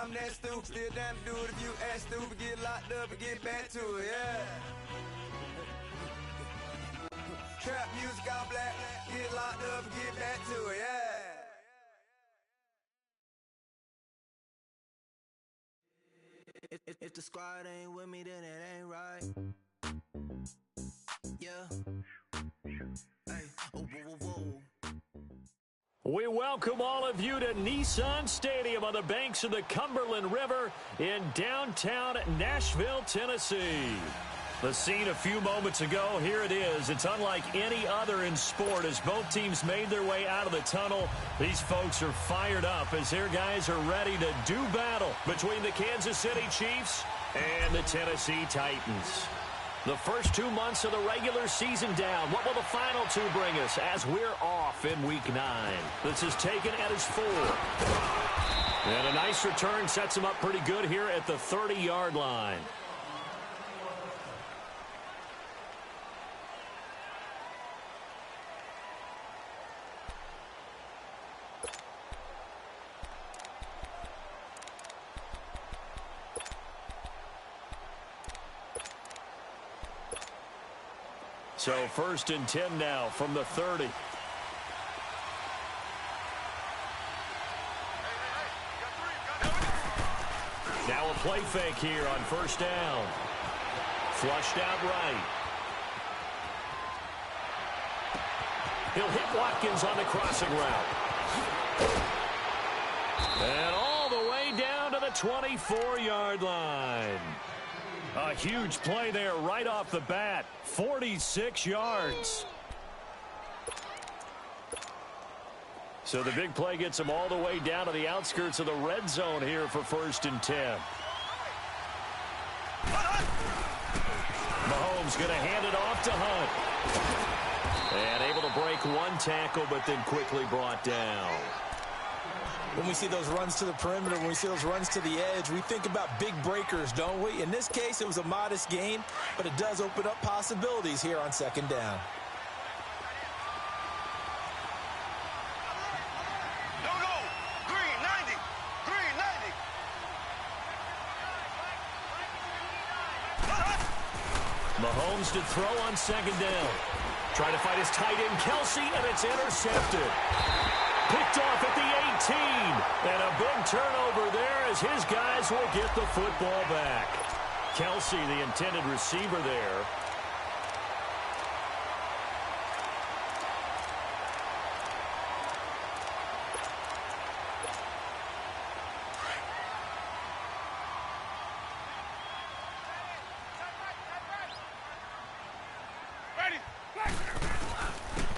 I'm that stupid, still down to do it if you act stupid. Get locked up and get back to it, yeah. Trap music all black, get locked up and get back to it, yeah. If the squad ain't with me, then it ain't right. Yeah. Hey, oh, whoa, whoa, whoa. We welcome all of you to Nissan Stadium on the banks of the Cumberland River in downtown Nashville, Tennessee. The scene a few moments ago, here it is. It's unlike any other in sport as both teams made their way out of the tunnel. These folks are fired up as their guys are ready to do battle between the Kansas City Chiefs and the Tennessee Titans. The first 2 months of the regular season down. What will the final two bring us as we're off in Week 9? This is taken at his 4. And a nice return sets him up pretty good here at the 30-yard line. So 1st and 10 now from the 30. Now a play fake here on 1st down. Flushed out right. He'll hit Watkins on the crossing route. And all the way down to the 24-yard line. A huge play there right off the bat. 46 yards. So the big play gets him all the way down to the outskirts of the red zone here for 1st and 10. Mahomes going to hand it off to Hunt. And able to break one tackle, but then quickly brought down. When we see those runs to the perimeter, when we see those runs to the edge, we think about big breakers, don't we? In this case, it was a modest gain, but it does open up possibilities here on 2nd down. No, green 90, green 90. Mahomes to throw on 2nd down. Trying to fight his tight end, Kelsey, and it's intercepted. Picked off at the 18. And a big turnover there as his guys will get the football back. Kelsey, the intended receiver there.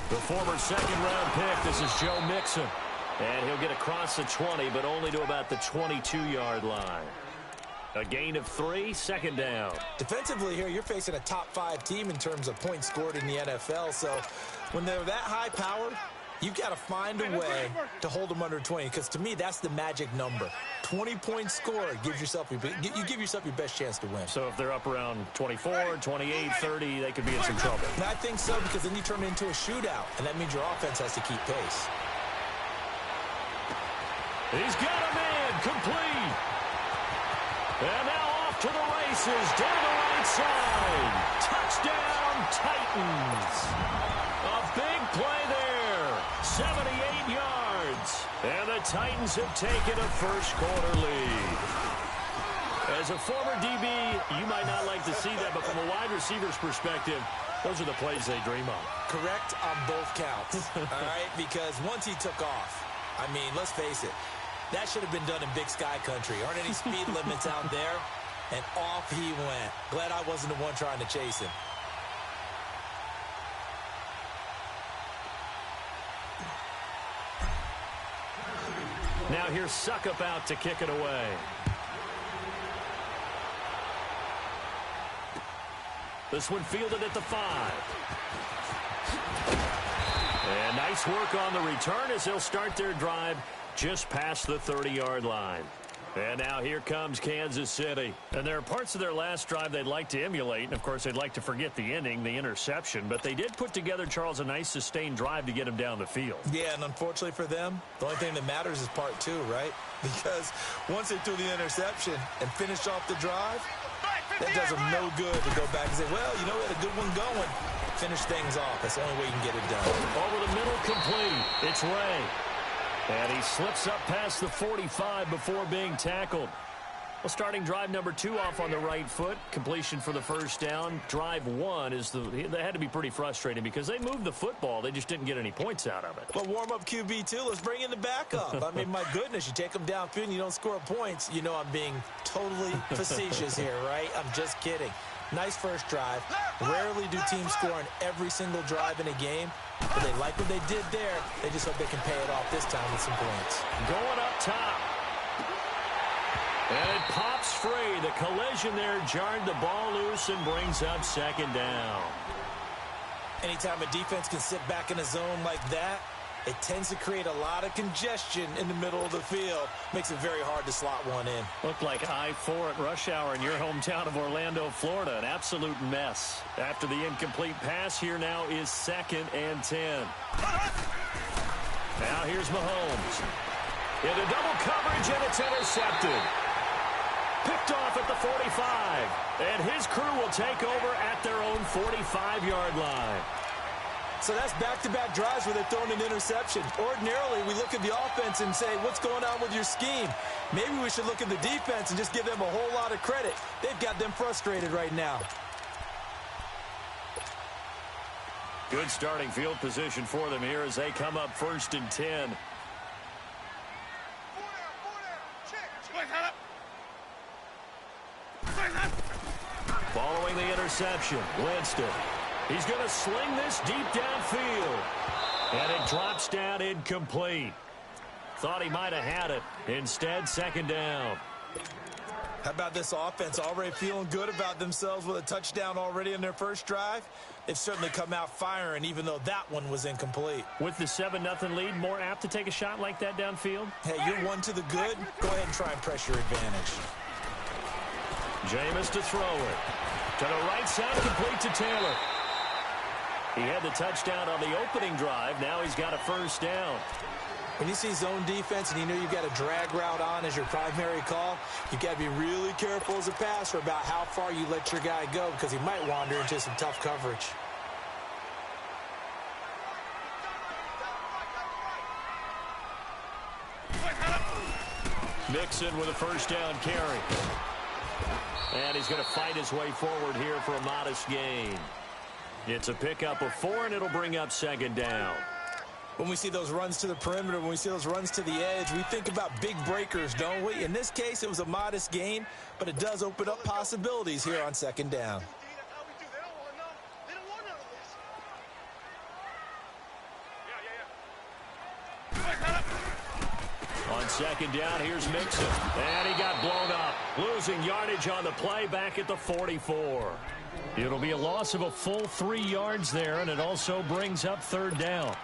The former 2nd-round pick, this is Joe Mixon. And he'll get across the 20, but only to about the 22-yard line. A gain of 3, 2nd down. Defensively here, you're facing a top-5 team in terms of points scored in the NFL. So when they're that high powered, you've got to find a way to hold them under 20. Because to me, that's the magic number. 20 points scored gives yourself you give yourself your best chance to win. So if they're up around 24, 28, 30, they could be in some trouble. And I think so, because then you turn it into a shootout, and that means your offense has to keep pace. He's got a man, complete. And now off to the races, down the right side. Touchdown, Titans. A big play there, 78 yards. And the Titans have taken a first-quarter lead. As a former DB, you might not like to see that, but from a wide receiver's perspective, those are the plays they dream of. Correct on both counts, all right? Because once he took off, I mean, let's face it, that should have been done in Big Sky Country. Aren't any speed limits out there? And off he went. Glad I wasn't the one trying to chase him. Now here's Suckup out to kick it away. This one fielded at the 5. And nice work on the return as they'll start their drive just past the 30-yard line. And now here comes Kansas City. And there are parts of their last drive they'd like to emulate. And, of course, they'd like to forget the ending, the interception. But they did put together, Charles, a nice sustained drive to get him down the field. Yeah, and unfortunately for them, the only thing that matters is part two, right? Because once they threw the interception and finished off the drive, that does them no good to go back and say, well, you know, we had a good one going. Finish things off. That's the only way you can get it done. Over the middle, complete. It's Ray. And he slips up past the 45 before being tackled. Well, starting drive number 2 off on the right foot. Completion for the first down. Drive 1 they had to be pretty frustrating because they moved the football. They just didn't get any points out of it. Well, warm-up QB, too. Let's bring in the backup. I mean, my goodness, you take them downfield and you don't score points. You know I'm being totally facetious here, right? I'm just kidding. Nice first drive. Rarely do teams score on every single drive in a game. But they like what they did there. They just hope they can pay it off this time with some points. Going up top. And it pops free. The collision there jarred the ball loose and brings up second down. Anytime a defense can sit back in a zone like that, it tends to create a lot of congestion in the middle of the field. Makes it very hard to slot one in. Looked like I-4 at rush hour in your hometown of Orlando, Florida. An absolute mess. After the incomplete pass, here now is 2nd and 10. Now here's Mahomes. Into double coverage, and it's intercepted. Picked off at the 45. And his crew will take over at their own 45-yard line. So that's back-to-back drives where they're throwing an interception. Ordinarily, we look at the offense and say, what's going on with your scheme? Maybe we should look at the defense and just give them a whole lot of credit. They've got them frustrated right now. Good starting field position for them here as they come up 1st and 10. Following the interception, Winston. He's going to sling this deep downfield. And it drops down incomplete. Thought he might have had it. Instead, 2nd down. How about this offense already feeling good about themselves with a touchdown already in their first drive? They've certainly come out firing, even though that one was incomplete. With the 7-0 lead, more apt to take a shot like that downfield? Hey, you're one to the good. Go ahead and try and press your advantage. Jameis to throw it. To the right side, complete to Taylor. He had the touchdown on the opening drive. Now he's got a 1st down. When you see zone defense and you know you've got a drag route on as your primary call, you've got to be really careful as a passer about how far you let your guy go because he might wander into some tough coverage. Mixon with a 1st down carry. And he's going to fight his way forward here for a modest gain. It's a pickup of 4, and it'll bring up 2nd down. When we see those runs to the perimeter, when we see those runs to the edge, we think about big breakers, don't we? In this case, it was a modest gain, but it does open up possibilities here on 2nd down. On 2nd down, here's Mixon. And he got blown up. Losing yardage on the play back at the 44. It'll be a loss of a full 3 yards there, and it also brings up 3rd down.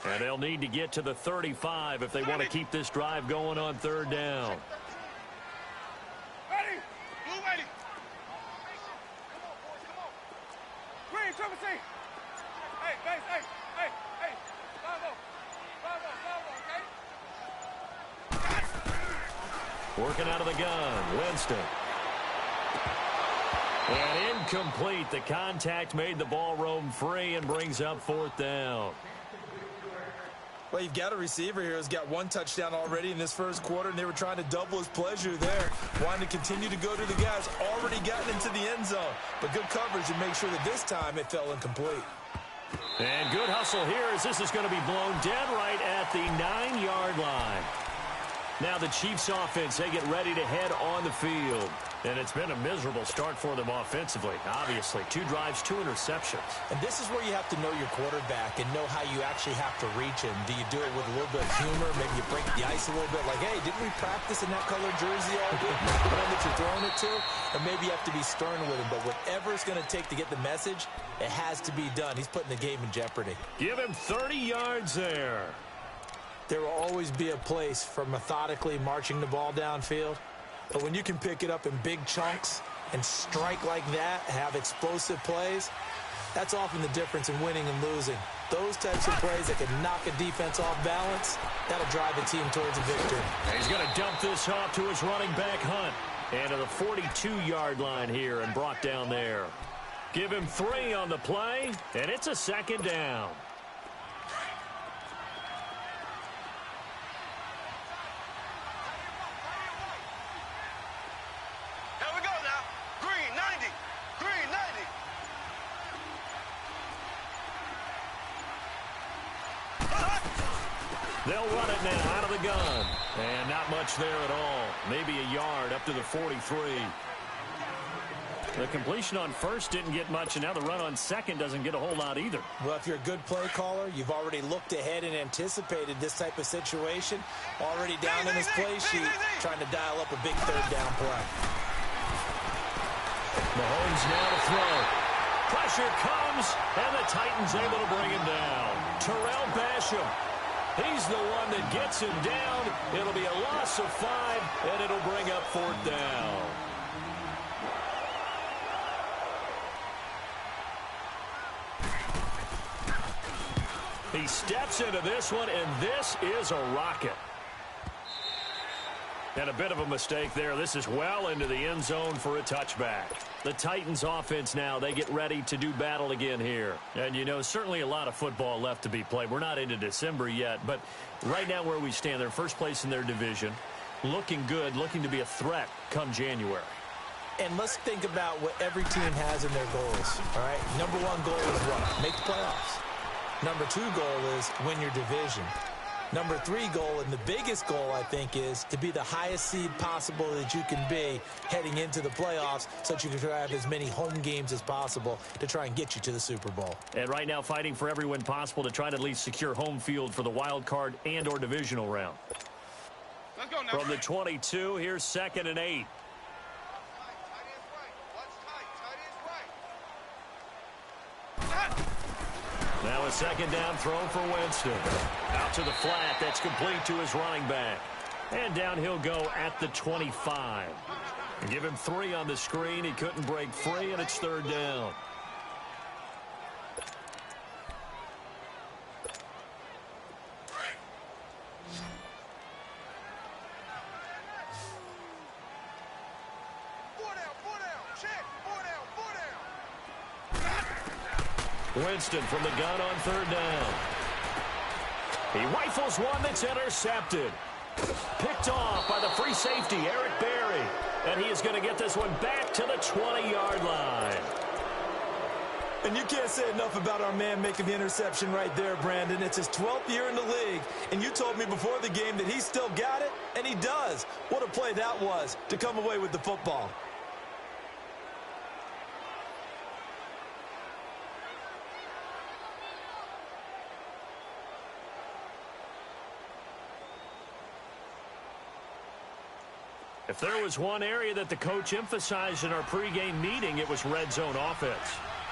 And they'll need to get to the 35 if they want to keep this drive going on 3rd down. Ready? Blue ready. Come on, boys, come on. Green, triple C. Hey, base, hey. Bravo, okay? Working out of the gun, Winston. And incomplete. The contact made the ball roam free and brings up 4th down. Well, you've got a receiver here who's got 1 touchdown already in this first quarter, and they were trying to double his pleasure there, wanting to continue to go to the guys already gotten into the end zone. But good coverage to make sure that this time it fell incomplete. And good hustle here as this is going to be blown dead right at the 9-yard line. Now the Chiefs offense, they get ready to head on the field. And it's been a miserable start for them offensively, obviously. 2 drives, 2 interceptions. And this is where you have to know your quarterback and know how you actually have to reach him. Do you do it with a little bit of humor? Maybe you break the ice a little bit like, hey, didn't we practice in that colored jersey all day? The one that you're throwing it to? Or maybe you have to be stern with him. But whatever it's going to take to get the message, it has to be done. He's putting the game in jeopardy. Give him 30 yards there. There will always be a place for methodically marching the ball downfield. But when you can pick it up in big chunks and strike like that, have explosive plays, that's often the difference in winning and losing. Those types of plays that can knock a defense off balance, that'll drive a team towards a victory. He's going to dump this off to his running back, Hunt. And to the 42-yard line here and brought down there. Give him 3 on the play, and it's a second down. They'll run it now out of the gun. And not much there at all. Maybe a yard up to the 43. The completion on first didn't get much, and now the run on second doesn't get a whole lot either. Well, if you're a good play caller, you've already looked ahead and anticipated this type of situation. Already down in his play sheet, trying to dial up a big third down play. Mahomes now to throw. Pressure comes, and the Titans able to bring him down. Terrell Basham. He's the one that gets him down. It'll be a loss of 5, and it'll bring up 4th down. He steps into this one, and this is a rocket. And a bit of a mistake there. This is well into the end zone for a touchback. The Titans offense now, they get ready to do battle again here. And, you know, certainly a lot of football left to be played. We're not into December yet, but right now where we stand, they're first place in their division. Looking good, looking to be a threat come January. And let's think about what every team has in their goals, all right? Number 1 goal is what? Make the playoffs. Number 2 goal is win your division. Number 3 goal, and the biggest goal, I think, is to be the highest seed possible that you can be heading into the playoffs so that you can have as many home games as possible to try and get you to the Super Bowl. And right now fighting for every win possible to try to at least secure home field for the wild card and or divisional round. Let's go now. From the 22, here's 2nd and 8. Now a 2nd down throw for Winston. Out to the flat. That's complete to his running back. And down he'll go at the 25. Give him 3 on the screen. He couldn't break free, and it's 3rd down. Winston from the gun on 3rd down. He rifles one that's intercepted. Picked off by the free safety, Eric Berry. And he is going to get this one back to the 20-yard line. And you can't say enough about our man making the interception right there, Brandon. It's his 12th year in the league, and you told me before the game that he still got it, and he does. What a play that was to come away with the football. If there was one area that the coach emphasized in our pregame meeting, it was red zone offense.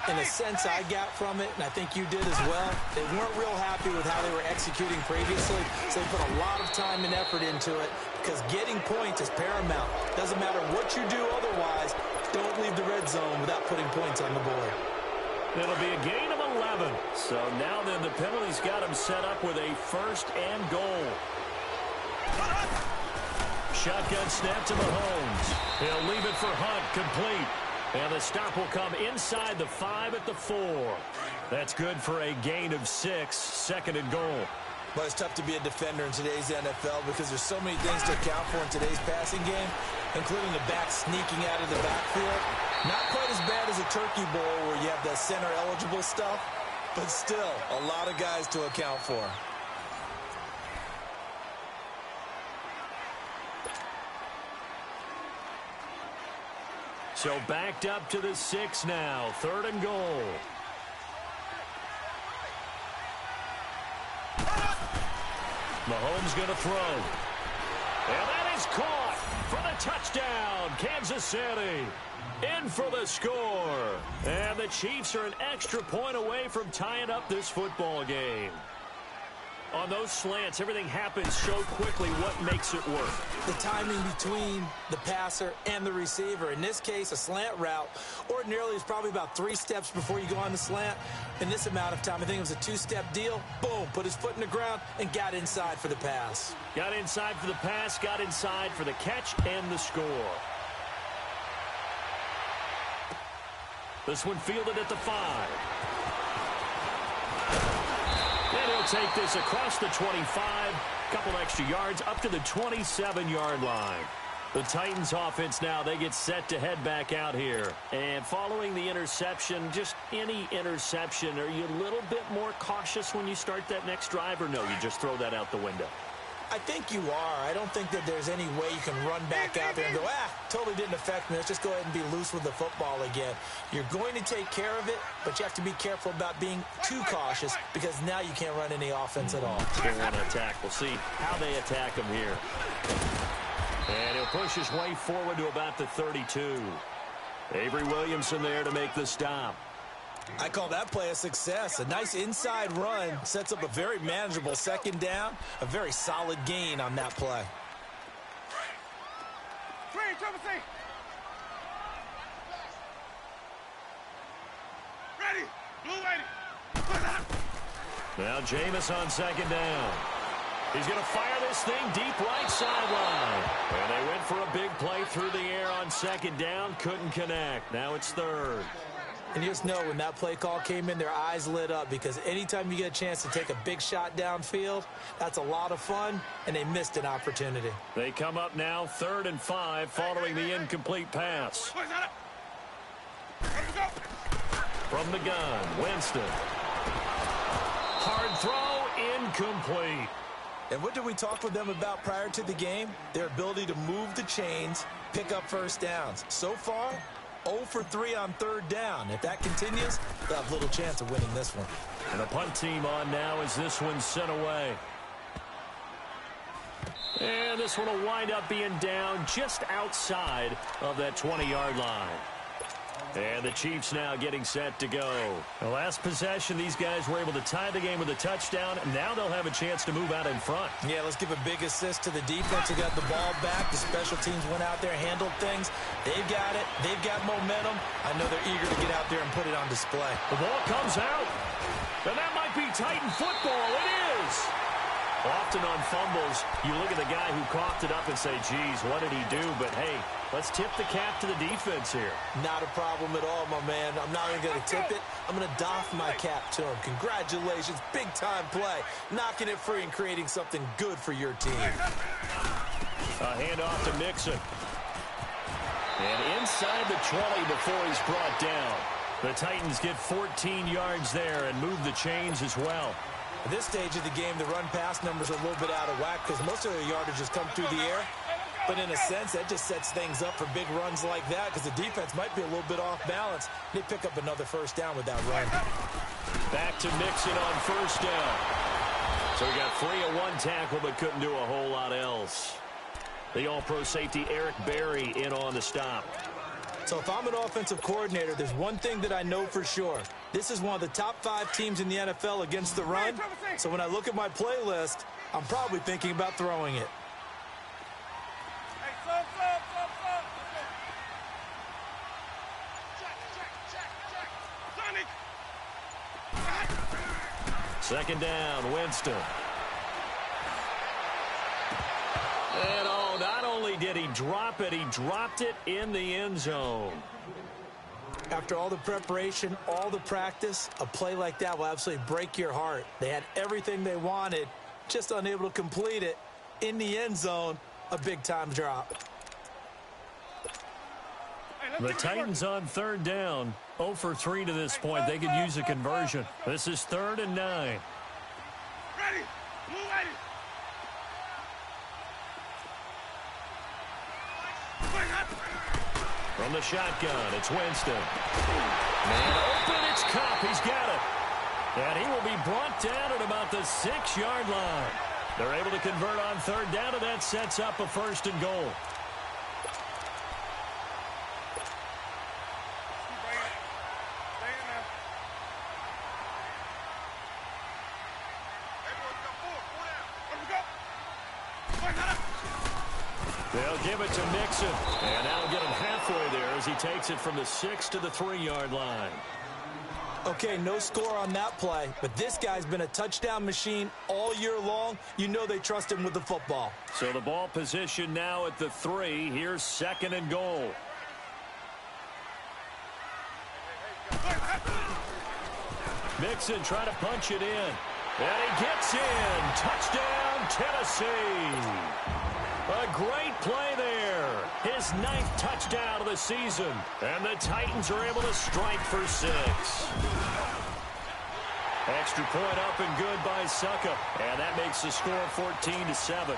In a sense I got from it, and I think you did as well, they weren't real happy with how they were executing previously, so they put a lot of time and effort into it because getting points is paramount. Doesn't matter what you do otherwise, don't leave the red zone without putting points on the board. It'll be a gain of 11. So now then the penalty's got him set up with a 1st and goal. Shotgun snap to Mahomes. He'll leave it for Hunt, complete. And the stop will come inside the 5 at the 4. That's good for a gain of 6, 2nd and goal. But it's tough to be a defender in today's NFL because there's so many things to account for in today's passing game, including the back sneaking out of the backfield. Not quite as bad as a turkey bowl where you have the center-eligible stuff, but still a lot of guys to account for. So backed up to the 6 now. 3rd and goal. Mahomes going to throw. And that is caught for the touchdown. Kansas City in for the score. And the Chiefs are an extra point away from tying up this football game. On those slants, everything happens so quickly. What makes it work? The timing between the passer and the receiver. In this case, a slant route ordinarily is probably about 3 steps before you go on the slant. In this amount of time, I think it was a 2-step deal. Boom, put his foot in the ground and got inside for the pass. Got inside for the pass, got inside for the catch and the score. This one fielded at the 5. And he'll take this across the 25. Couple extra yards up to the 27-yard line. The Titans offense now, they get set to head back out here. And following the interception, just any interception, are you a little bit more cautious when you start that next drive, or no, you just throw that out the window? I think you are. I don't think that there's any way you can run back out there and go, totally didn't affect me. Let's just go ahead and be loose with the football again. You're going to take care of it, but you have to be careful about being too cautious because now you can't run any offense at all. They want to attack. We'll see how they attack him here. And he'll push his way forward to about the 32. Avery Williamson there to make the stop. I call that play a success. A nice inside run sets up a very manageable 2nd down. A very solid gain on that play. Green, Triple C. Ready. Blue 80. Now Jameis on 2nd down. He's going to fire this thing deep right sideline. And they went for a big play through the air on 2nd down. Couldn't connect. Now it's 3rd. And you just know when that play call came in, their eyes lit up because anytime you get a chance to take a big shot downfield, that's a lot of fun, and they missed an opportunity. They come up now 3rd and 5 following the incomplete pass. From the gun, Winston. Hard throw, incomplete. And what did we talk with them about prior to the game? Their ability to move the chains, pick up 1st downs. So far, 0 for 3 on 3rd down. If that continues, they'll have little chance of winning this one. And the punt team on now as this one's sent away. And this one will wind up being down just outside of that 20-yard line. And the Chiefs now getting set to go. The last possession, these guys were able to tie the game with a touchdown. Now they'll have a chance to move out in front. Yeah, let's give a big assist to the defense who got the ball back. The special teams went out there, handled things. They've got it. They've got momentum. I know they're eager to get out there and put it on display. The ball comes out. And that might be Titan football. It is. Often on fumbles, you look at the guy who coughed it up and say, geez, what did he do? But, hey, let's tip the cap to the defense here. Not a problem at all, my man. I'm not even going to tip it. I'm going to doff my cap to him. Congratulations. Big-time play. Knocking it free and creating something good for your team. A handoff to Mixon. And inside the 20 before he's brought down. The Titans get 14 yards there and move the chains as well. At this stage of the game, the run-pass numbers are a little bit out of whack because most of their yardage has come through the air. But in a sense, that just sets things up for big runs like that because the defense might be a little bit off balance. They pick up another 1st down with that run. Back to Mixon on 1st down. So we got 3 at 1 tackle but couldn't do a whole lot else. The all-pro safety Eric Berry in on the stop. So if I'm an offensive coordinator, there's one thing that I know for sure. This is one of the top 5 teams in the NFL against the run. So when I look at my playlist, I'm probably thinking about throwing it. Hey, Sonic. 2nd down, Winston. And not only did he drop it, he dropped it in the end zone. After all the preparation, all the practice, a play like that will absolutely break your heart. They had everything they wanted, just unable to complete it. In the end zone, a big-time drop. The Titans on 3rd down, 0 for 3 to this point. They could use a conversion. This is 3rd and 9. Ready. Blue 80. From From the shotgun, it's Winston. Man open, it's Cup. He's got it. And he will be brought down at about the 6-yard line. They're able to convert on third down, and that sets up a 1st and goal. They'll give it to Mixon, and that'll get him halfway there as he takes it from the 6 to the 3-yard line. Okay, no score on that play, but this guy's been a touchdown machine all year long. You know they trust him with the football. So the ball position now at the 3. Here's 2nd and goal. Mixon trying to punch it in, and he gets in. Touchdown, Tennessee. A great play there. His 9th touchdown of the season. And the Titans are able to strike for 6. Extra point up and good by Suckup. And that makes the score 14-7.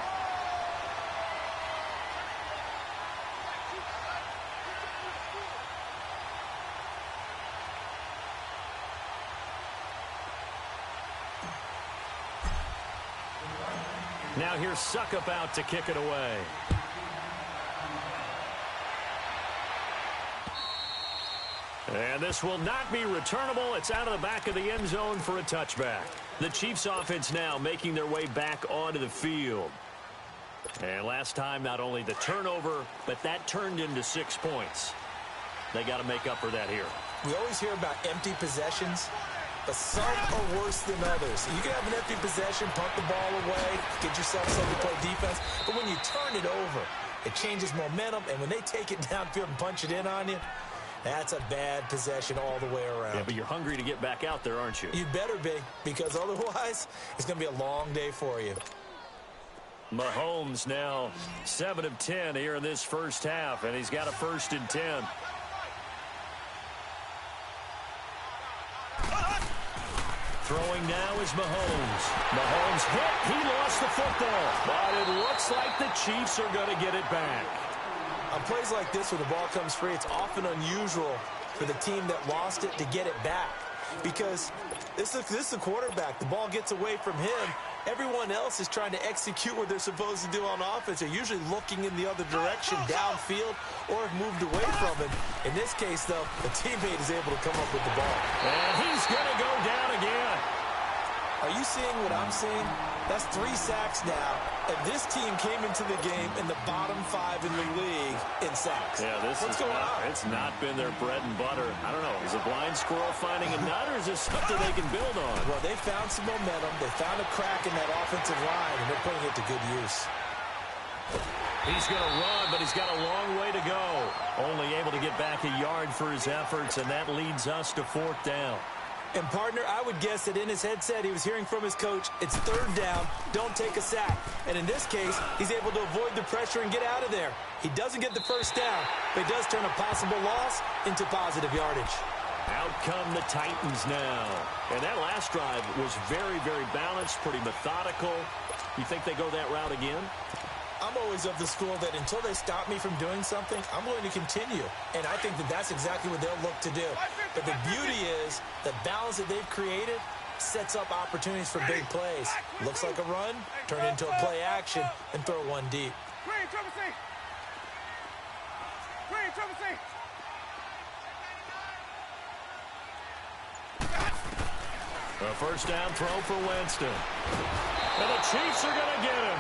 Now here's Suckup out to kick it away. And this will not be returnable. It's out of the back of the end zone for a touchback. The Chiefs offense now making their way back onto the field. And last time, not only the turnover, but that turned into 6 points. They got to make up for that here. We always hear about empty possessions, but some are worse than others. You can have an empty possession, punt the ball away, get yourself something to play defense. But when you turn it over, it changes momentum. And when they take it downfield and punch it in on you, that's a bad possession all the way around. Yeah, but you're hungry to get back out there, aren't you? You'd better be, because otherwise it's going to be a long day for you. Mahomes now 7 of 10 here in this first half, and he's got a 1st and 10. Throwing now is Mahomes. Mahomes hit. He lost the football. But it looks like the Chiefs are going to get it back. On plays like this, when the ball comes free, it's often unusual for the team that lost it to get it back. Because this is the quarterback. The ball gets away from him. Everyone else is trying to execute what they're supposed to do on offense. They're usually looking in the other direction, downfield, or have moved away from it. In this case, though, the teammate is able to come up with the ball. And he's going to go down again. Are you seeing what I'm seeing? That's 3 sacks now, and this team came into the game in the bottom 5 in the league in sacks. Yeah, what's going on? It's not been their bread and butter. I don't know. Is a blind squirrel finding a nut, or is this something they can build on? Well, they found some momentum. They found a crack in that offensive line, and they're putting it to good use. He's going to run, but he's got a long way to go. Only able to get back a yard for his efforts, and that leads us to 4th down. And, partner, I would guess that in his headset he was hearing from his coach, it's 3rd down, don't take a sack. And in this case, he's able to avoid the pressure and get out of there. He doesn't get the 1st down, but he does turn a possible loss into positive yardage. Out come the Titans now. And that last drive was very, very balanced, pretty methodical. You think they go that route again? I'm always of the school that until they stop me from doing something, I'm going to continue. And I think that that's exactly what they'll look to do. But the beauty is the balance that they've created sets up opportunities for big plays. Looks like a run, turn into a play action, and throw one deep. Green, triple C. Green, triple C. A 1st down throw for Winston. And the Chiefs are going to get him.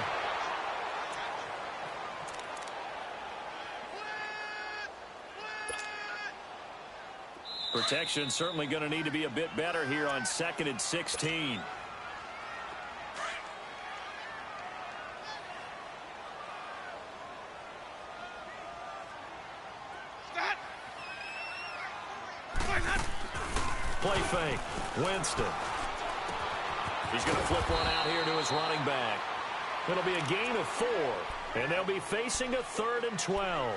Protection certainly going to need to be a bit better here on 2nd and 16. Play fake. Winston. He's going to flip one out here to his running back. It'll be a gain of 4, and they'll be facing a 3rd and 12.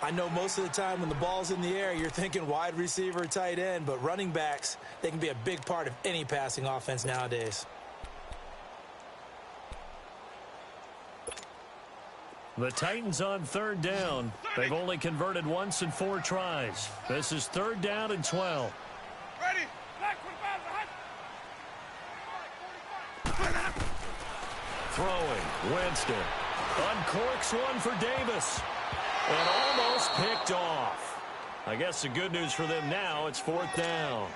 I know most of the time when the ball's in the air, you're thinking wide receiver, tight end, but running backs, they can be a big part of any passing offense nowadays. The Titans on third down. They've only converted once in 4 tries. This is 3rd down and 12. Ready? Throwing. Winston. Uncorks one for Davis. And almost picked off. I guess the good news for them now, it's 4th down.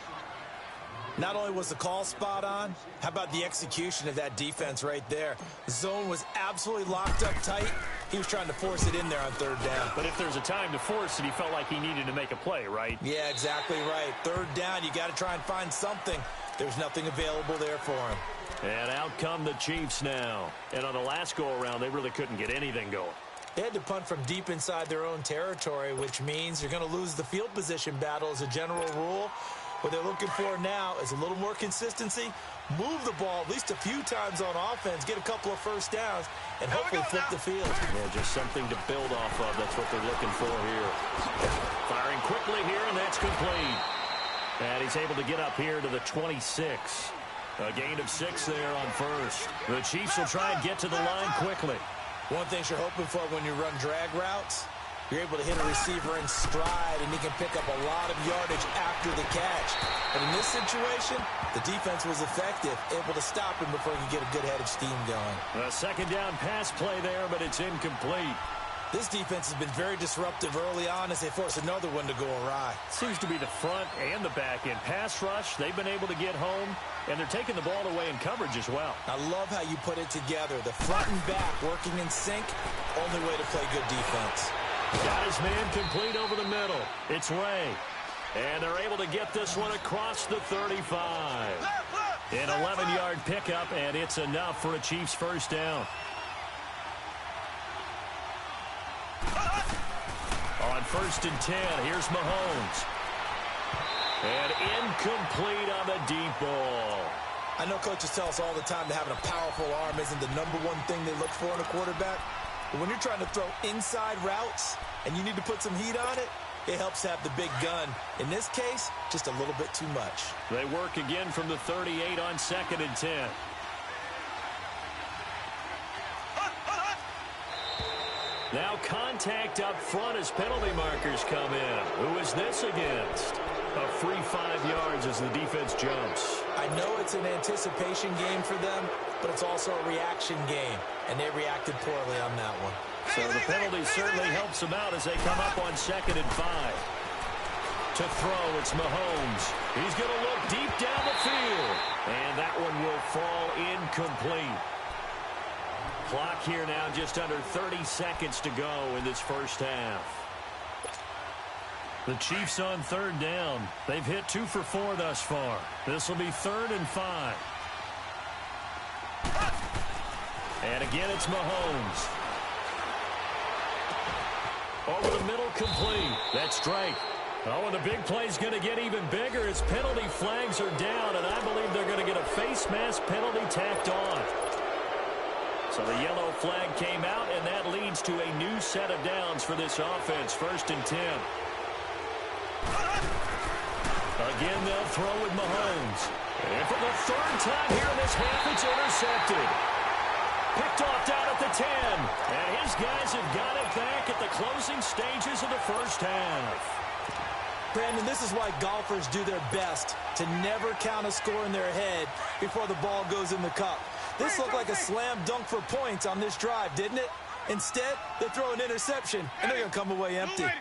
Not only was the call spot on, how about the execution of that defense right there? The zone was absolutely locked up tight. He was trying to force it in there on 3rd down. But if there's a time to force it, he felt like he needed to make a play, right? Yeah, exactly right. 3rd down, you got to try and find something. There's nothing available there for him. And out come the Chiefs now. And on the last go-around, they really couldn't get anything going. They had to punt from deep inside their own territory, which means you're going to lose the field position battle as a general rule. What they're looking for now is a little more consistency, move the ball at least a few times on offense, get a couple of first downs, and hopefully flip the field. Yeah, just something to build off of. That's what they're looking for here. Firing quickly here, and that's complete. And he's able to get up here to the 26. A gain of 6 there on first. The Chiefs will try and get to the line quickly. One thing you're hoping for when you run drag routes, you're able to hit a receiver in stride, and he can pick up a lot of yardage after the catch. But in this situation, the defense was effective, able to stop him before he could get a good head of steam going. A 2nd down pass play there, but it's incomplete. This defense has been very disruptive early on as they force another one to go awry. Seems to be the front and the back end. Pass rush, they've been able to get home, and they're taking the ball away in coverage as well. I love how you put it together. The front and back working in sync, only way to play good defense. Got his man complete over the middle. It's Ray. And they're able to get this one across the 35. An 11-yard pickup, and it's enough for a Chiefs first down. On 1st and 10, here's Mahomes. And incomplete on the deep ball. I know coaches tell us all the time that having a powerful arm isn't the #1 thing they look for in a quarterback. But when you're trying to throw inside routes and you need to put some heat on it, it helps to have the big gun. In this case, just a little bit too much. They work again from the 38 on 2nd and 10. Now contact up front as penalty markers come in. Who is this against? A free 5 yards as the defense jumps. I know it's an anticipation game for them, but it's also a reaction game, and they reacted poorly on that one. So the penalty certainly helps them out as they come up on 2nd and 5. To throw, it's Mahomes. He's going to look deep down the field, and that one will fall incomplete. Clock here now, just under 30 seconds to go in this first half. The Chiefs on 3rd down. They've hit 2 for 4 thus far. This will be 3rd and 5. And again, it's Mahomes. Over the middle, complete. That's Drake. Oh, and the big play's going to get even bigger as penalty flags are down, and I believe they're going to get a face mask penalty tacked on. So the yellow flag came out, and that leads to a new set of downs for this offense. 1st and 10. Again, they'll throw with Mahomes. And for the 3rd time here in this half, it's intercepted. Picked off down at the 10. And his guys have got it back at the closing stages of the first half. Brandon, this is why golfers do their best to never count a score in their head before the ball goes in the cup. This looked like a slam dunk for points on this drive, didn't it? Instead, they throw an interception, and they're going to come away empty. Here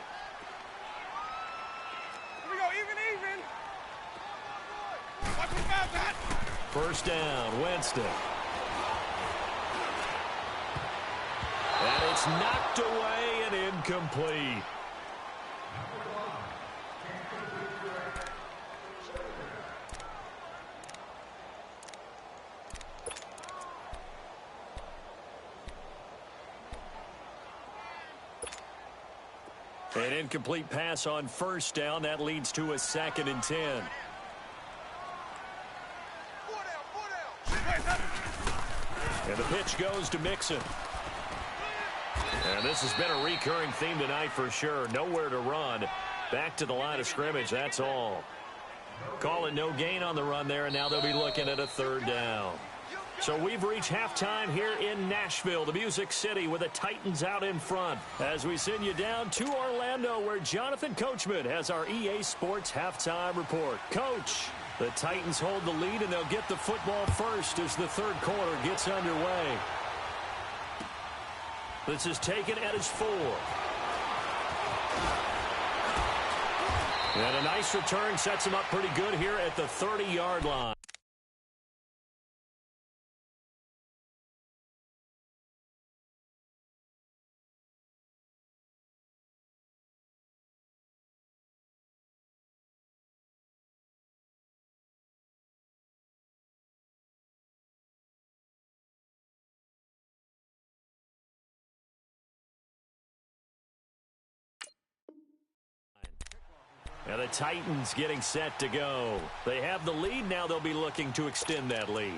we go, even. Watch him bounce that. 1st down, Winston. And it's knocked away and incomplete. An incomplete pass on 1st down. That leads to a 2nd and 10. And the pitch goes to Mixon. And this has been a recurring theme tonight for sure. Nowhere to run. Back to the line of scrimmage, that's all. Call it no gain on the run there, and now they'll be looking at a 3rd down. So we've reached halftime here in Nashville, the Music City, with the Titans out in front. As we send you down to Orlando, where Jonathan Coachman has our EA Sports halftime report. Coach, the Titans hold the lead, and they'll get the football first as the third quarter gets underway. This is taken at his 4. And a nice return sets him up pretty good here at the 30-yard line. And the Titans getting set to go. They have the lead. Now they'll be looking to extend that lead.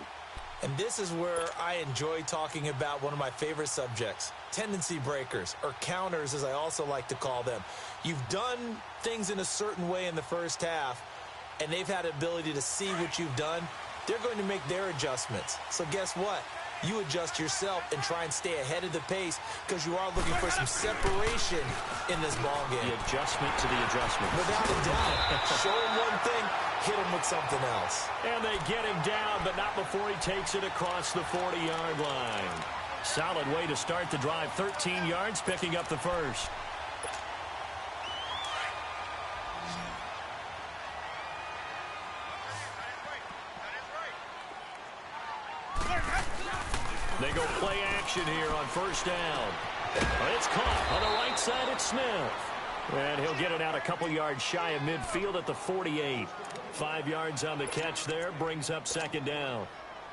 And this is where I enjoy talking about one of my favorite subjects, tendency breakers, or counters as I also like to call them. You've done things in a certain way in the first half, and they've had the ability to see what you've done. They're going to make their adjustments. So guess what? You adjust yourself and try and stay ahead of the pace because you are looking for some separation in this ball game. The adjustment to the adjustment. Without a doubt. Show him one thing, hit him with something else. And they get him down, but not before he takes it across the 40-yard line. Solid way to start the drive. 13 yards, picking up the first. They go play action here on first down. It's caught on the right side. It's Smith. And he'll get it out a couple yards shy of midfield at the 48. 5 yards on the catch there. Brings up second down.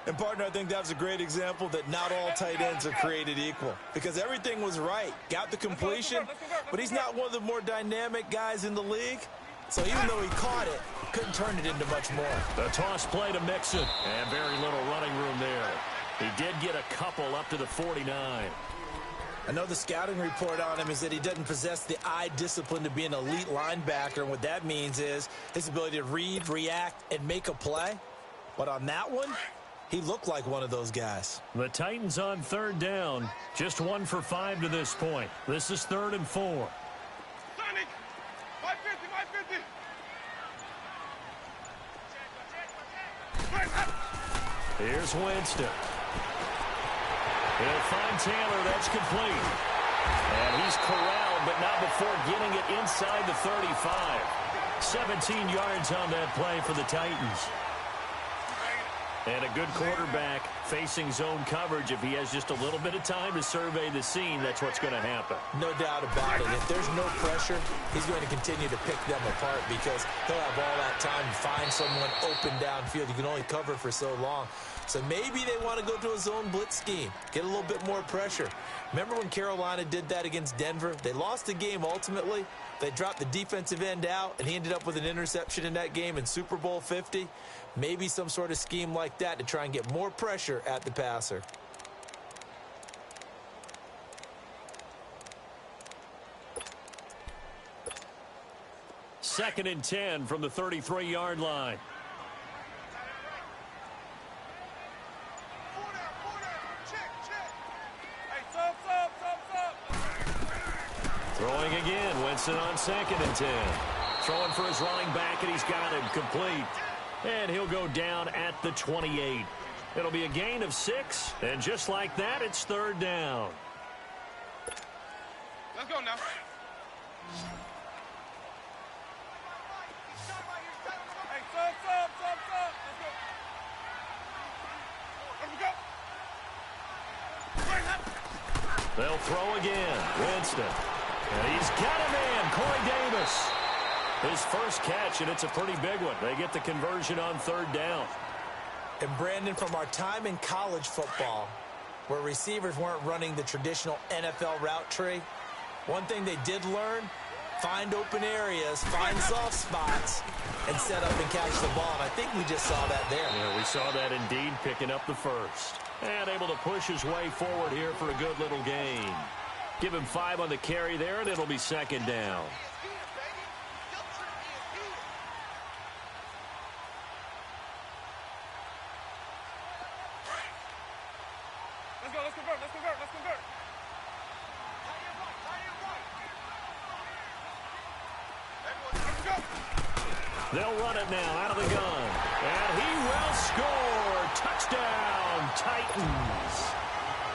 And, partner, I think that was a great example that not all tight ends are created equal. Because everything was right. Got the completion, but he's not one of the more dynamic guys in the league. So even though he caught it, couldn't turn it into much more. The toss play to Mixon. And very little running room there. He did get a couple up to the 49. I know the scouting report on him is that he doesn't possess the eye discipline to be an elite linebacker. And what that means is his ability to read, react, and make a play. But on that one, he looked like one of those guys. The Titans on third down. Just 1 for 5 to this point. This is 3rd and 4. Sonic, 550, 550. Here's Winston. He'll find Taylor. That's complete. And he's corralled, but not before getting it inside the 35. 17 yards on that play for the Titans. And a good quarterback facing zone coverage. If he has just a little bit of time to survey the scene, that's what's going to happen. No doubt about it. If there's no pressure, he's going to continue to pick them apart because he'll have all that time to find someone open downfield. You can only cover for so long. So maybe they want to go to a zone blitz scheme, get a little bit more pressure. Remember when Carolina did that against Denver? They lost the game ultimately. They dropped the defensive end out, and he ended up with an interception in that game in Super Bowl 50. Maybe some sort of scheme like that to try and get more pressure at the passer. Second and 10 from the 33-yard line. Throwing again. Winston on 2nd and 10. Throwing for his running back, and he's got him complete. And he'll go down at the 28. It'll be a gain of 6. And just like that, it's 3rd down. Let's go now. Hey, sub. Let's go. They'll throw again. Winston. And he's got a man, Corey Davis. His first catch, and it's a pretty big one. They get the conversion on 3rd down. And, Brandon, from our time in college football, where receivers weren't running the traditional NFL route tree, one thing they did learn, find open areas, find soft spots, and set up and catch the ball. And I think we just saw that there. Yeah, we saw that indeed, picking up the first. And able to push his way forward here for a good little gain. Give him 5 on the carry there, and it'll be 2nd down. let's convert. They'll run it now out of the gun. And he will score. Touchdown, Titans.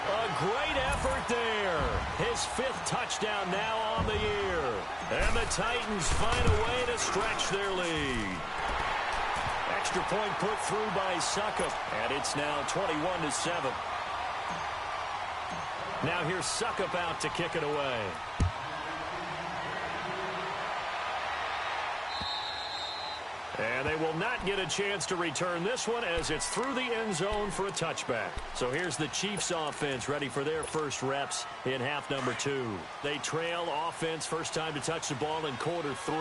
A great effort there. His 5th touchdown now on the year. And the Titans find a way to stretch their lead. Extra point put through by Succop. And it's now 21-7. Now here's Succop out to kick it away. And they will not get a chance to return this one as it's through the end zone for a touchback. So here's the Chiefs offense ready for their first reps in half number 2. They trail offense first time to touch the ball in quarter 3,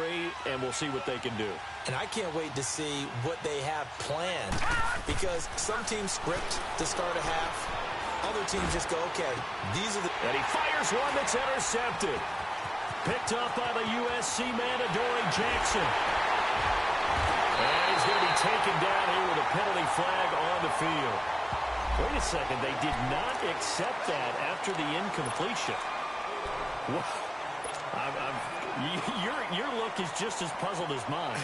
and we'll see what they can do. And I can't wait to see what they have planned, because some teams script to start a half. Other teams just go, okay, these are the... And he fires one that's intercepted. Picked up by the USC man, Adoree Jackson. And he's going to be taken down here with a penalty flag on the field. Wait a second. They did not accept that after the incompletion. Your look is just as puzzled as mine.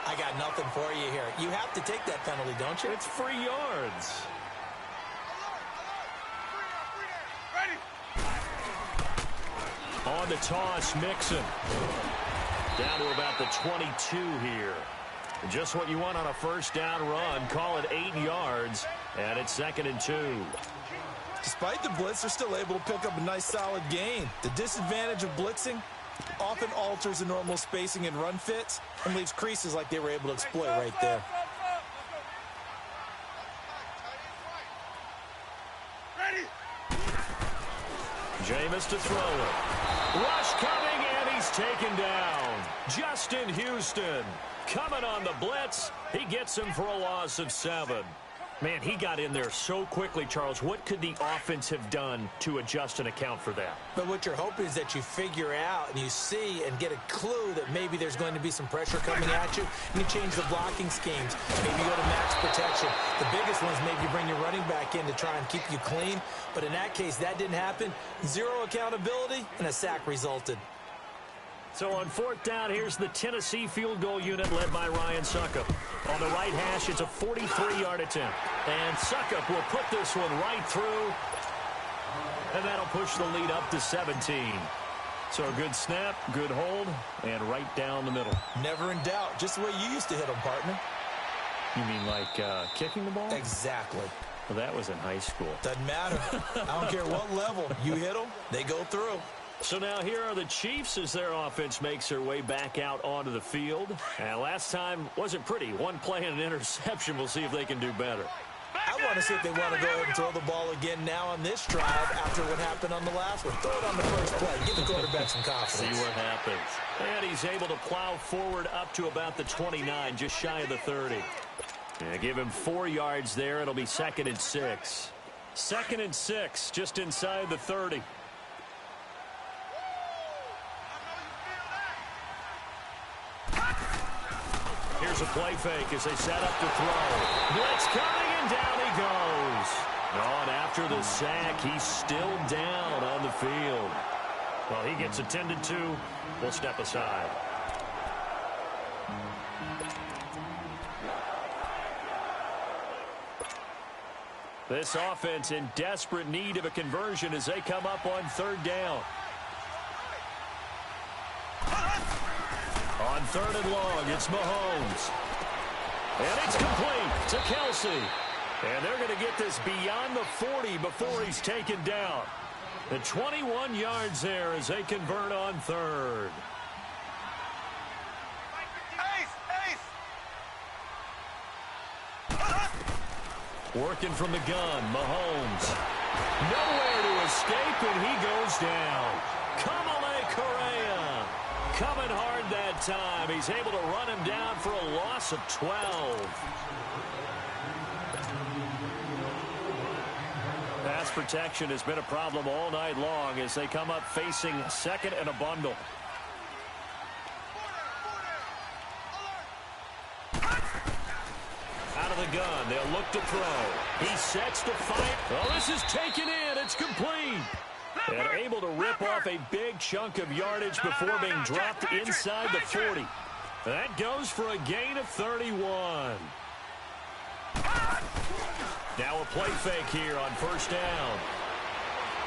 I got nothing for you here. You have to take that penalty, don't you? It's free yards. On the toss, Mixon. Down to about the 22 here. Just what you want on a first down run. Call it 8 yards, and it's 2nd and 2. Despite the blitz, they're still able to pick up a nice solid gain. The disadvantage of blitzing often alters the normal spacing and run fits and leaves creases like they were able to exploit right there. Jameis to throw it. Rush coming, and he's taken down. Justin Houston coming on the blitz. He gets him for a loss of 7. Man, he got in there so quickly, Charles. What could the offense have done to adjust and account for that? But what you're hoping is that you figure out and you see and get a clue that maybe there's going to be some pressure coming at you, and you change the blocking schemes. Maybe you go to max protection. The biggest one is maybe you bring your running back in to try and keep you clean. But in that case, that didn't happen. 0 accountability, and a sack resulted. So on 4th down, here's the Tennessee field goal unit led by Ryan Succop. On the right hash, it's a 43-yard attempt. And Succop will put this one right through. And that'll push the lead up to 17. So a good snap, good hold, and right down the middle. Never in doubt. Just the way you used to hit them, partner. You mean like kicking the ball? Exactly. Well, that was in high school. Doesn't matter. I don't care what level. You hit them, they go through. So now here are the Chiefs as their offense makes their way back out onto the field. And last time wasn't pretty. One play and an interception. We'll see if they can do better. I want to see if they want to go ahead and throw the ball again now on this drive after what happened on the last one. Throw it on the first play. Give the quarterback some confidence. See what happens. And he's able to plow forward up to about the 29, just shy of the 30. Yeah, give him 4 yards there. It'll be 2nd and 6. 2nd and 6, just inside the 30. Here's a play fake as they set up to throw. Blitz coming, and down he goes. On after the sack, he's still down on the field. Well, he gets attended to. We'll step aside. This offense in desperate need of a conversion as they come up on 3rd down. On 3rd and long, it's Mahomes. And it's complete to Kelsey. And they're going to get this beyond the 40 before he's taken down. The 21 yards there as they convert on 3rd. Working from the gun, Mahomes. Nowhere to escape, and he goes down. Kamale Correa coming hard that time. He's able to run him down for a loss of 12. Pass protection has been a problem all night long as they come up facing 2nd and a bundle. Out of the gun. They'll look to throw. He sets to fight. Oh, this is taken in. It's complete. And able to rip off a big chunk of yardage before being dropped inside the 40. That goes for a gain of 31. Now a play fake here on first down.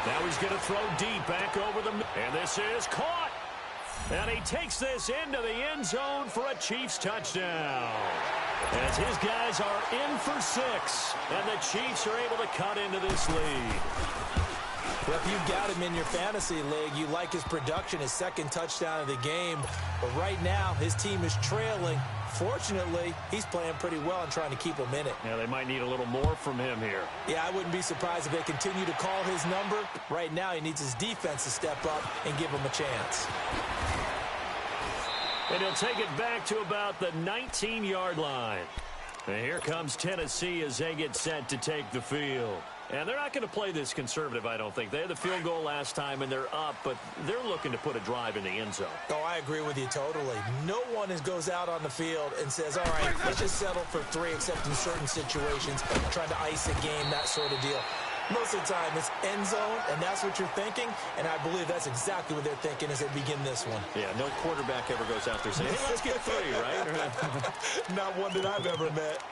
Now he's going to throw deep back over the middle. And this is caught. And he takes this into the end zone for a Chiefs touchdown. As his guys are in for 6. And the Chiefs are able to cut into this lead. Well, if you've got him in your fantasy league, you like his production, his second touchdown of the game. But right now, his team is trailing. Fortunately, he's playing pretty well and trying to keep him in it. Yeah, they might need a little more from him here. Yeah, I wouldn't be surprised if they continue to call his number. Right now, he needs his defense to step up and give him a chance. And he'll take it back to about the 19-yard line. And here comes Tennessee as they get set to take the field. And they're not going to play this conservative, I don't think. They had the field goal last time, and they're up, but they're looking to put a drive in the end zone. Oh, I agree with you totally. No one goes out on the field and says, all right, let's just settle for 3, except in certain situations, trying to ice a game, that sort of deal. Most of the time, it's end zone, and that's what you're thinking, and I believe that's exactly what they're thinking as they begin this one. Yeah, no quarterback ever goes out there saying, hey, let's get 3, right? Not one that I've ever met.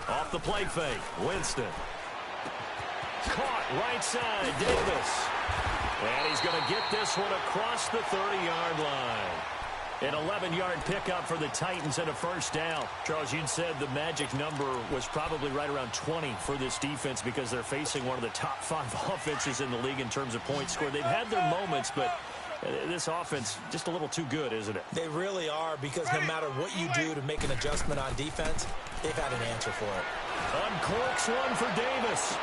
Off the play fake, Winston. Caught right side, Davis. And he's going to get this one across the 30-yard line. An 11-yard pickup for the Titans and a first down. Charles, you'd said the magic number was probably right around 20 for this defense because they're facing one of the top 5 offenses in the league in terms of points scored. They've had their moments, but this offense just a little too good, isn't it? They really are, because no matter what you do to make an adjustment on defense, they've had an answer for it. Uncorks one for Davis.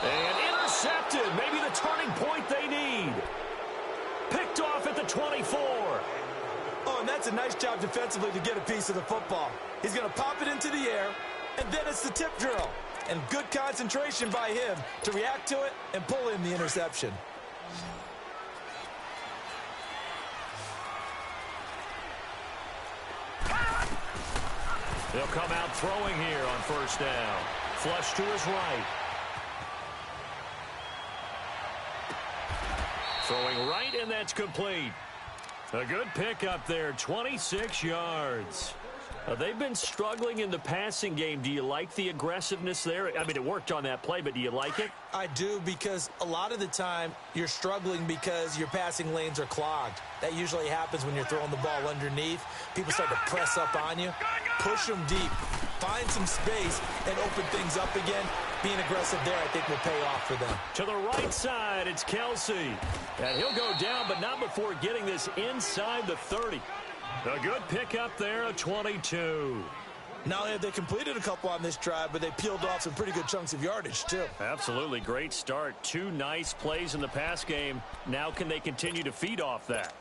And intercepted. Maybe the turning point they need. Picked off at the 24. Oh, and that's a nice job defensively to get a piece of the football. He's going to pop it into the air, and then it's the tip drill. And good concentration by him to react to it and pull in the interception. They'll come out throwing here on first down. Flush to his right. Throwing right, and that's complete. A good pickup there, 26 yards. They've been struggling in the passing game. Do you like the aggressiveness there? I mean, it worked on that play, but do you like it? I do, because a lot of the time you're struggling because your passing lanes are clogged. That usually happens when you're throwing the ball underneath. People start to press up on you. Push them deep. Find some space and open things up again. Being aggressive there, I think, will pay off for them. To the right side, it's Kelsey. And he'll go down, but not before getting this inside the 30. A good pickup there, a 22. Not only have they completed a couple on this drive, but they peeled off some pretty good chunks of yardage, too. Absolutely. Great start. 2 nice plays in the pass game. Now can they continue to feed off that?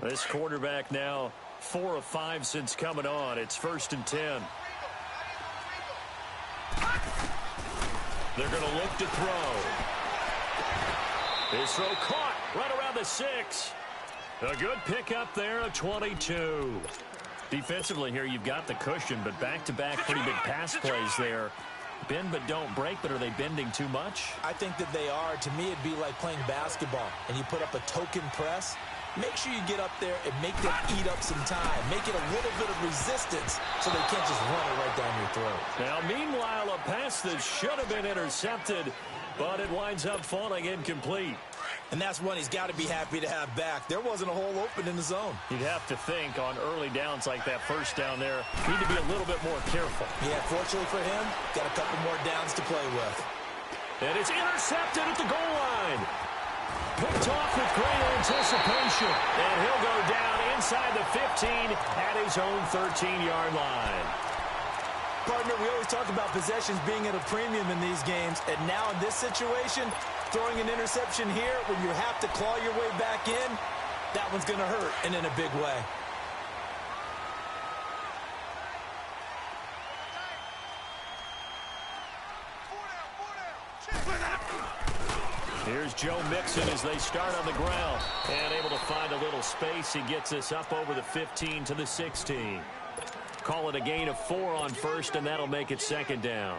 This quarterback now 4 of 5 since coming on. It's 1st and 10. They're going to look to throw. His throw caught right around the 6. A good pickup there, a 22. Defensively here, you've got the cushion, but back-to-back pretty big pass plays there. Bend but don't break, but are they bending too much? I think that they are. To me, it'd be like playing basketball, and you put up a token press. Make sure you get up there and make them eat up some time. Make it a little bit of resistance so they can't just run it right down your throat. Now, meanwhile, a pass that should have been intercepted, but it winds up falling incomplete. And that's one he's got to be happy to have back. There wasn't a hole open in the zone. You'd have to think on early downs like that first down there, need to be a little bit more careful. Yeah, fortunately for him, got a couple more downs to play with. And it's intercepted at the goal line. Picked off with great anticipation. And he'll go down inside the 15 at his own 13-yard line. Partner, we always talk about possessions being at a premium in these games, and now in this situation, throwing an interception here when you have to claw your way back in, that one's going to hurt, and in a big way. Here's Joe Mixon as they start on the ground. And able to find a little space. He gets us up over the 15 to the 16. Call it a gain of 4 on first, and that'll make it second down.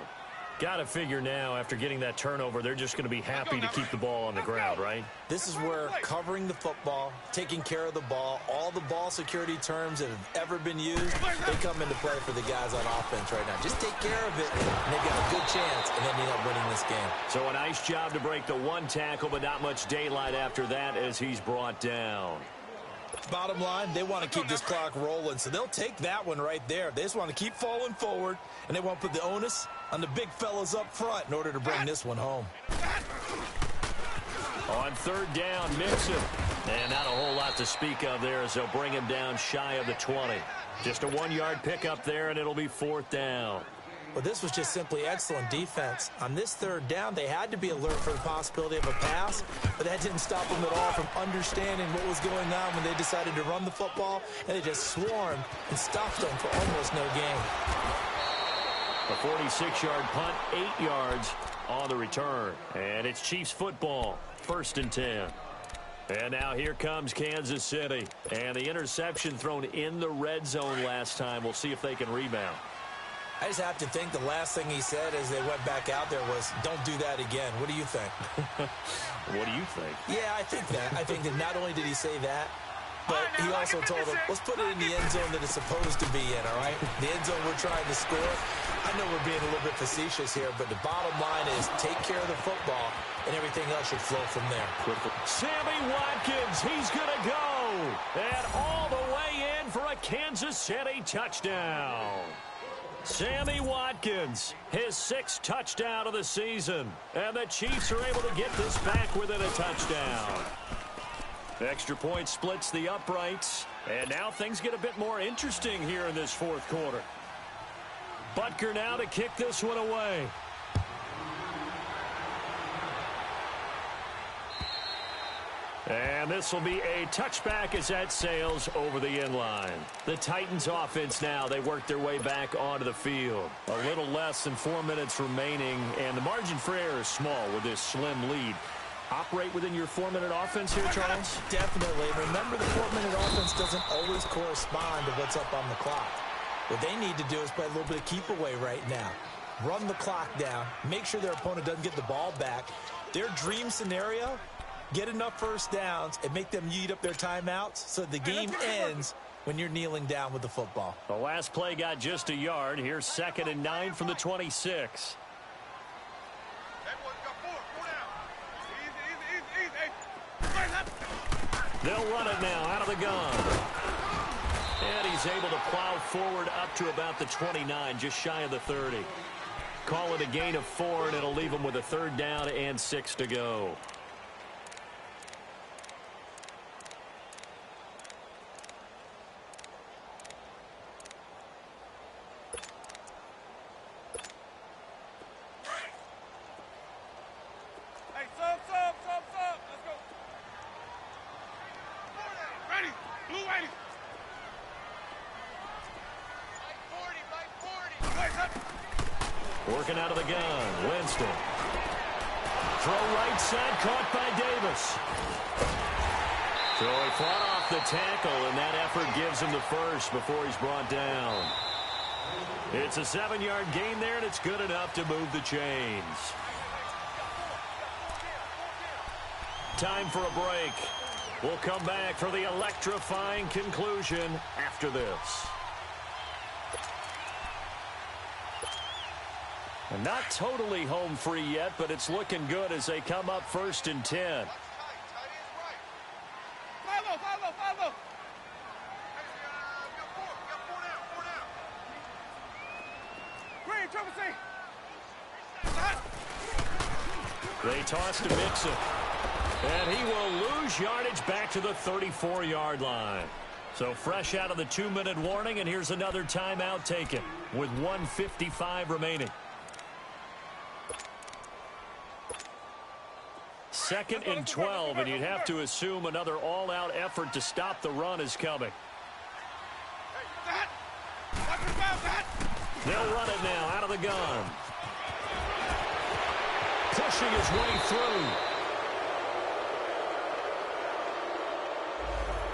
Got to figure now, after getting that turnover, they're just going to be happy to keep the ball on the ground, right? This is where covering the football, taking care of the ball, all the ball security terms that have ever been used, they come into play for the guys on offense right now. Just take care of it, and they've got a good chance, and then end up winning this game. So a nice job to break the one tackle, but not much daylight after that as he's brought down. Bottom line, they want to keep this clock rolling, so they'll take that one right there. They just want to keep falling forward, and they want to put the onus on the big fellas up front in order to bring this one home. On third down, Mixon. And not a whole lot to speak of there as they'll bring him down shy of the 20. Just a 1-yard pickup there, and it'll be fourth down. Well, this was just simply excellent defense. On this third down, they had to be alert for the possibility of a pass, but that didn't stop them at all from understanding what was going on when they decided to run the football, and they just swarmed and stopped them for almost no gain. A 46-yard punt, 8 yards on the return. And it's Chiefs football, 1st and 10. And now here comes Kansas City. And the interception thrown in the red zone last time. We'll see if they can rebound. I just have to think the last thing he said as they went back out there was, don't do that again. What do you think? What do you think? Yeah, I think that. I think that not only did he say that, but he also told them, let's put it in the end zone that it's supposed to be in, all right? The end zone we're trying to score. I know we're being a little bit facetious here, but the bottom line is take care of the football, and everything else should flow from there. Sammy Watkins, he's going to go. And all the way in for a Kansas City touchdown. Sammy Watkins, his 6th touchdown of the season. And the Chiefs are able to get this back within a touchdown. Extra point splits the uprights. And now things get a bit more interesting here in this fourth quarter. Butker now to kick this one away. And this will be a touchback as that sails over the end line. The Titans offense now, they work their way back onto the field. A little less than 4 minutes remaining, and the margin for error is small with this slim lead. Operate within your 4-minute offense here, Charles? Definitely. Remember, the 4-minute offense doesn't always correspond to what's up on the clock. What they need to do is play a little bit of keep away right now. Run the clock down. Make sure their opponent doesn't get the ball back. Their dream scenario, get enough first downs and make them eat up their timeouts so the game ends when you're kneeling down with the football. The last play got just a yard. Here's 2nd and 9 from the 26. They'll run it now out of the gun. And he's able to plow forward up to about the 29, just shy of the 30. Call it a gain of 4, and it'll leave him with a 3rd down and 6 to go. Working out of the gun, Winston. Throw right side, caught by Davis. So he fought off the tackle, and that effort gives him the first before he's brought down. It's a 7-yard gain there, and it's good enough to move the chains. Time for a break. We'll come back for the electrifying conclusion after this. And not totally home free yet, but it's looking good as they come up 1st and 10. Follow. Green, triple C. They toss to Mixon. And he will lose yardage back to the 34-yard line. So fresh out of the 2-minute warning, and here's another timeout taken with 1:55 remaining. 2nd and 12, and you'd have to assume another all-out effort to stop the run is coming. They'll run it now out of the gun. Pushing his way through.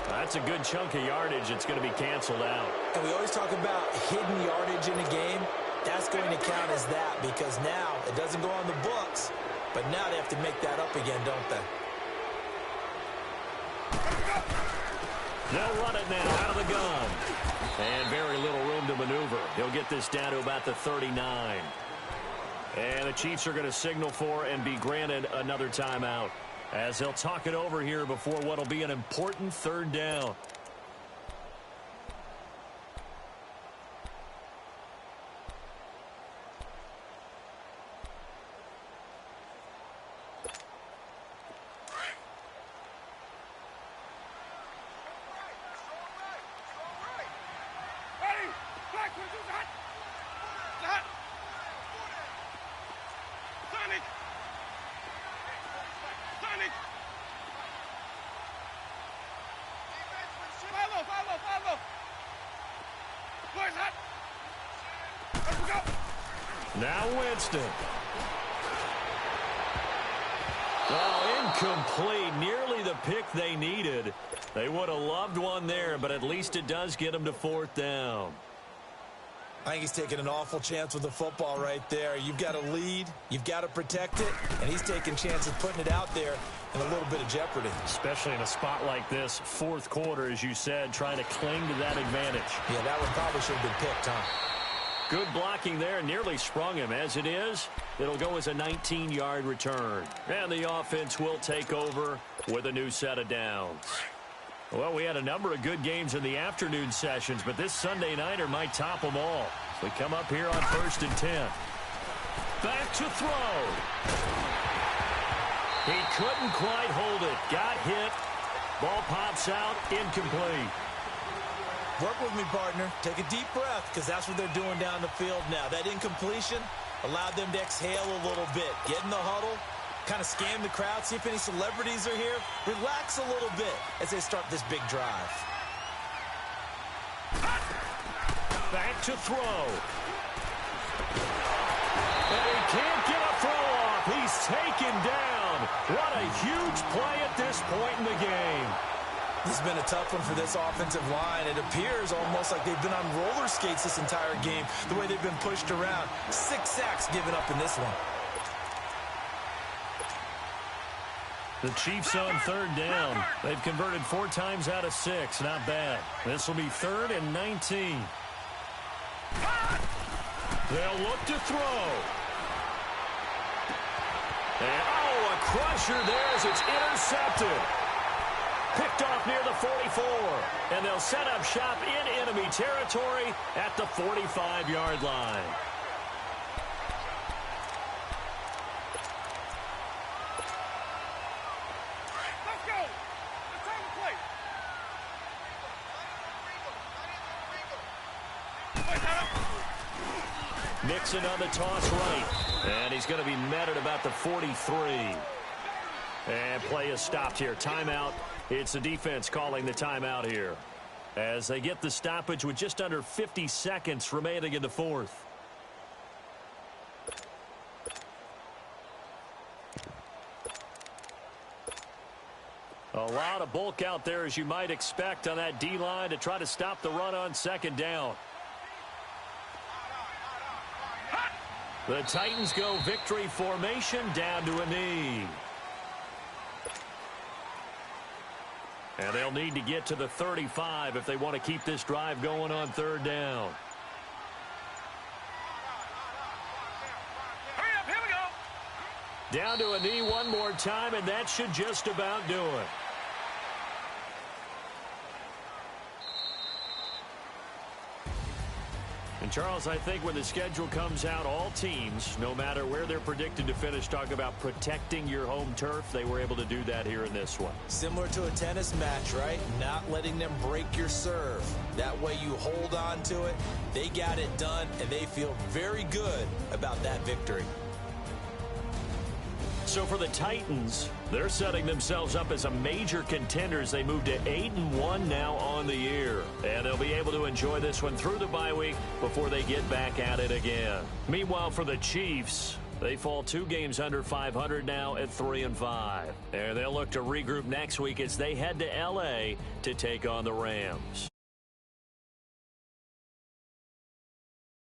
That's a good chunk of yardage. It's going to be canceled out. And we always talk about hidden yardage in a game. That's going to count as that because now it doesn't go on the books, but now they have to make that up again, don't they? They'll run it now out of the gun. And very little room to maneuver. He'll get this down to about the 39. And the Chiefs are going to signal for and be granted another timeout, as they'll talk it over here before what will be an important 3rd down. Now Winston. Well, incomplete. Nearly the pick they needed. They would have loved one there, but at least it does get them to 4th down. I think he's taking an awful chance with the football right there. You've got to lead. You've got to protect it. And he's taking chances putting it out there in a little bit of jeopardy. Especially in a spot like this, 4th quarter, as you said, trying to cling to that advantage. Yeah, that one probably should have been picked, huh? Good blocking there, nearly sprung him. As it is, it'll go as a 19-yard return. And the offense will take over with a new set of downs. Well, we had a number of good games in the afternoon sessions, but this Sunday nighter might top them all. So we come up here on 1st and 10. Back to throw. He couldn't quite hold it. Got hit. Ball pops out. Incomplete. Work with me, partner. Take a deep breath, because that's what they're doing down the field now. That incompletion allowed them to exhale a little bit. Get in the huddle, kind of scan the crowd, see if any celebrities are here. Relax a little bit as they start this big drive. Back to throw. And he can't get a throw off. He's taken down. What a huge play at this point in the game. This has been a tough one for this offensive line. It appears almost like they've been on roller skates this entire game, the way they've been pushed around. 6 sacks given up in this one. The Chiefs on 3rd down. They've converted 4 times out of 6. Not bad. This will be 3rd and 19. They'll look to throw. And, a crusher there as it's intercepted. Picked off near the 44. And they'll set up shop in enemy territory at the 45-yard line. Let's go. It's time to play. Nixon on the toss right. And he's going to be met at about the 43. And play is stopped here. Timeout. It's the defense calling the timeout here, as they get the stoppage with just under 50 seconds remaining in the 4th. A lot of bulk out there, as you might expect, on that D-line to try to stop the run on 2nd down. The Titans go victory formation down to a knee. And they'll need to get to the 35 if they want to keep this drive going on 3rd down. Hurry up, here we go. Down to a knee one more time, and that should just about do it. And, Charles, I think when the schedule comes out, all teams, no matter where they're predicted to finish, talk about protecting your home turf. They were able to do that here in this one. Similar to a tennis match, right? Not letting them break your serve. That way you hold on to it. They got it done, and they feel very good about that victory. So for the Titans, they're setting themselves up as a major contender as they move to 8-1 now on the year. And they'll be able to enjoy this one through the bye week before they get back at it again. Meanwhile, for the Chiefs, they fall 2 games under 500 now at 3-5. And they'll look to regroup next week as they head to L.A. to take on the Rams.